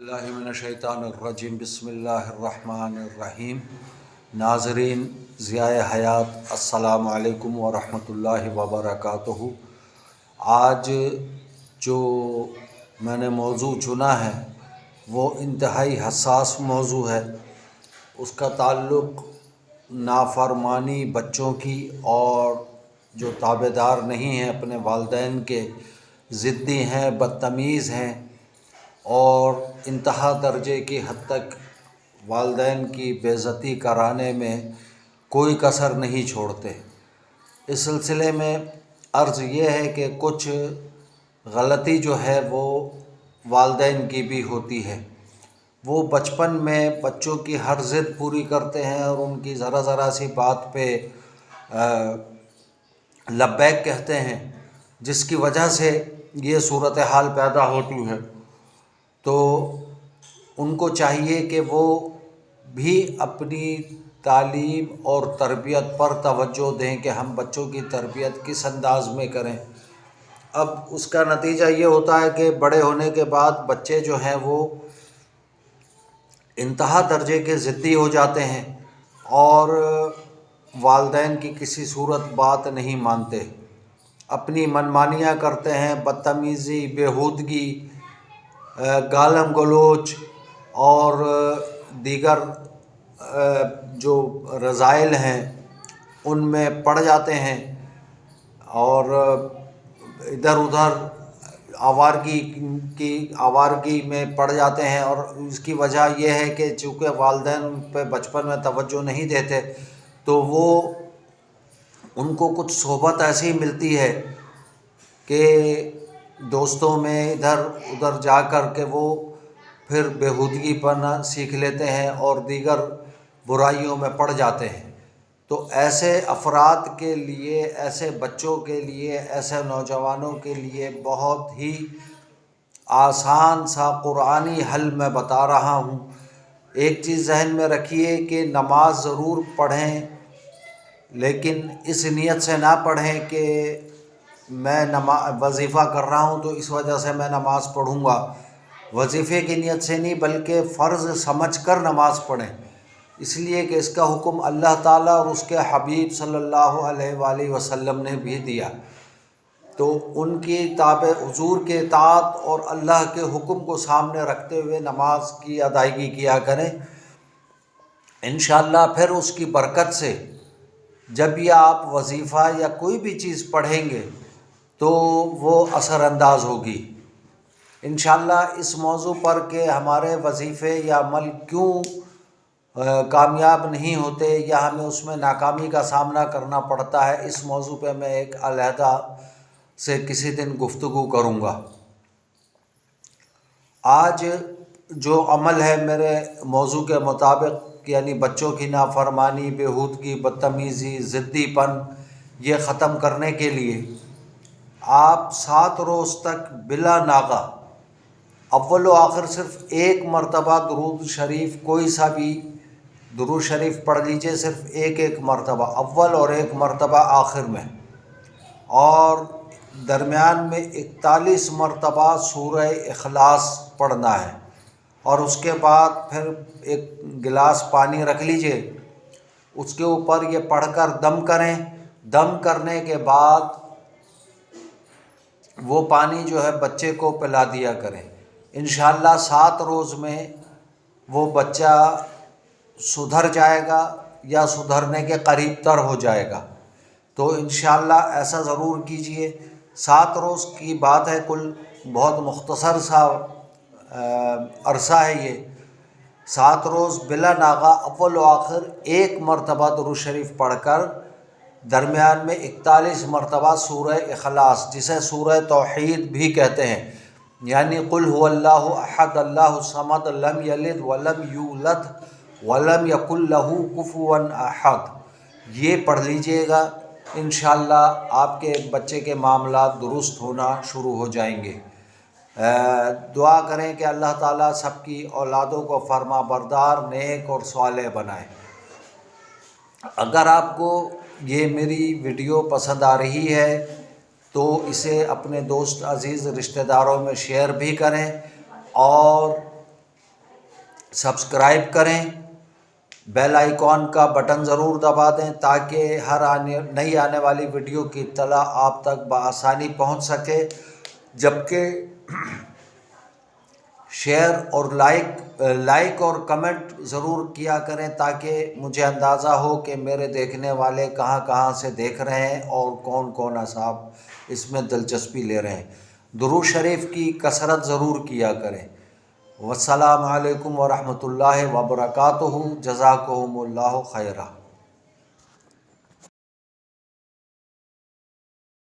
اللہ من الشیطان الرجیم بسم اللہ الرحمن الرحیم۔ ناظرین ضیاء حیات السلام علیکم ورحمۃ اللہ وبرکاتہ۔ آج جو میں نے موضوع چنا ہے وہ انتہائی حساس موضوع ہے۔ اس کا تعلق نافرمانی بچوں کی اور جو تابع دار نہیں ہیں اپنے والدین کے، ضدی ہیں، بدتمیز ہیں اور انتہا درجے کی حد تک والدین کی بے عزتی کرانے میں کوئی کسر نہیں چھوڑتے۔ اس سلسلے میں عرض یہ ہے کہ کچھ غلطی جو ہے وہ والدین کی بھی ہوتی ہے۔ وہ بچپن میں بچوں کی ہر ضد پوری کرتے ہیں اور ان کی ذرا ذرا سی بات پہ لبیک کہتے ہیں، جس کی وجہ سے یہ صورتحال پیدا ہوتی ہے۔ تو ان کو چاہیے کہ وہ بھی اپنی تعلیم اور تربیت پر توجہ دیں کہ ہم بچوں کی تربیت کس انداز میں کریں۔ اب اس کا نتیجہ یہ ہوتا ہے کہ بڑے ہونے کے بعد بچے جو ہیں وہ انتہا درجے کے ضدی ہو جاتے ہیں اور والدین کی کسی صورت بات نہیں مانتے، اپنی منمانیاں کرتے ہیں، بدتمیزی، بیہودگی، گالم گلوچ اور دیگر جو رذائل ہیں ان میں پڑ جاتے ہیں اور ادھر ادھر آوارگی میں پڑ جاتے ہیں۔ اور اس کی وجہ یہ ہے کہ چونکہ والدین پہ بچپن میں توجہ نہیں دیتے تو وہ ان کو کچھ صحبت ایسی ملتی ہے کہ دوستوں میں ادھر ادھر جا کر کے وہ پھر بیہودگی پنا سیکھ لیتے ہیں اور دیگر برائیوں میں پڑ جاتے ہیں۔ تو ایسے افراد کے لیے، ایسے بچوں کے لیے، ایسے نوجوانوں کے لیے بہت ہی آسان سا قرآنی حل میں بتا رہا ہوں۔ ایک چیز ذہن میں رکھیے کہ نماز ضرور پڑھیں، لیکن اس نیت سے نہ پڑھیں کہ میں وظیفہ کر رہا ہوں تو اس وجہ سے میں نماز پڑھوں گا۔ وظیفے کی نیت سے نہیں بلکہ فرض سمجھ کر نماز پڑھیں، اس لیے کہ اس کا حکم اللہ تعالیٰ اور اس کے حبیب صلی اللہ علیہ وآلہ وسلم نے بھی دیا۔ تو ان کی تابع حضور کے اطاعت اور اللہ کے حکم کو سامنے رکھتے ہوئے نماز کی ادائیگی کیا کریں۔ انشاءاللہ پھر اس کی برکت سے جب یہ آپ وظیفہ یا کوئی بھی چیز پڑھیں گے تو وہ اثر انداز ہوگی انشاءاللہ۔ اس موضوع پر کہ ہمارے وظیفے یا عمل کیوں کامیاب نہیں ہوتے یا ہمیں اس میں ناکامی کا سامنا کرنا پڑتا ہے، اس موضوع پہ میں ایک علیحدہ سے کسی دن گفتگو کروں گا۔ آج جو عمل ہے میرے موضوع کے مطابق، یعنی بچوں کی نافرمانی، بیہودگی، بدتمیزی، ضدی پن، یہ ختم کرنے کے لیے آپ 7 روز تک بلا ناغہ اول و آخر صرف ایک مرتبہ درود شریف، کوئی سا بھی درود شریف پڑھ لیجئے، صرف ایک مرتبہ اول اور ایک مرتبہ آخر میں، اور درمیان میں 41 مرتبہ سورہ اخلاص پڑھنا ہے۔ اور اس کے بعد پھر ایک گلاس پانی رکھ لیجئے، اس کے اوپر یہ پڑھ کر دم کریں۔ دم کرنے کے بعد وہ پانی جو ہے بچے کو پلا دیا کریں۔ انشاءاللہ 7 روز میں وہ بچہ سدھر جائے گا یا سدھرنے کے قریب تر ہو جائے گا۔ تو انشاءاللہ ایسا ضرور کیجئے۔ 7 روز کی بات ہے، کل بہت مختصر سا عرصہ ہے یہ۔ 7 روز بلا ناغہ اول و آخر ایک مرتبہ درود شریف پڑھ کر درمیان میں 41 مرتبہ سورہ اخلاص، جسے سورہ توحید بھی کہتے ہیں، یعنی قل هو اللہ احد اللہ الصمد لم یلد ولم یولد ولم یکن لہ کفوا احد، یہ پڑھ لیجئے گا۔ انشاءاللہ آپ کے بچے کے معاملات درست ہونا شروع ہو جائیں گے۔ دعا کریں کہ اللہ تعالیٰ سب کی اولادوں کو فرما بردار، نیک اور صالح بنائے۔ اگر آپ کو یہ میری ویڈیو پسند آ رہی ہے تو اسے اپنے دوست عزیز رشتہ داروں میں شیئر بھی کریں اور سبسکرائب کریں، بیل آئیکن کا بٹن ضرور دبا دیں تاکہ ہر نئی آنے والی ویڈیو کی اطلاع آپ تک بآسانی پہنچ سکے، جبکہ شیئر اور لائک اور کمنٹ ضرور کیا کریں تاکہ مجھے اندازہ ہو کہ میرے دیکھنے والے کہاں کہاں سے دیکھ رہے ہیں اور کون کون اصحاب اس میں دلچسپی لے رہے ہیں۔ درود شریف کی کثرت ضرور کیا کریں۔ والسلام علیکم ورحمۃ اللہ وبرکاتہ۔ جزاکم اللہ خیرہ۔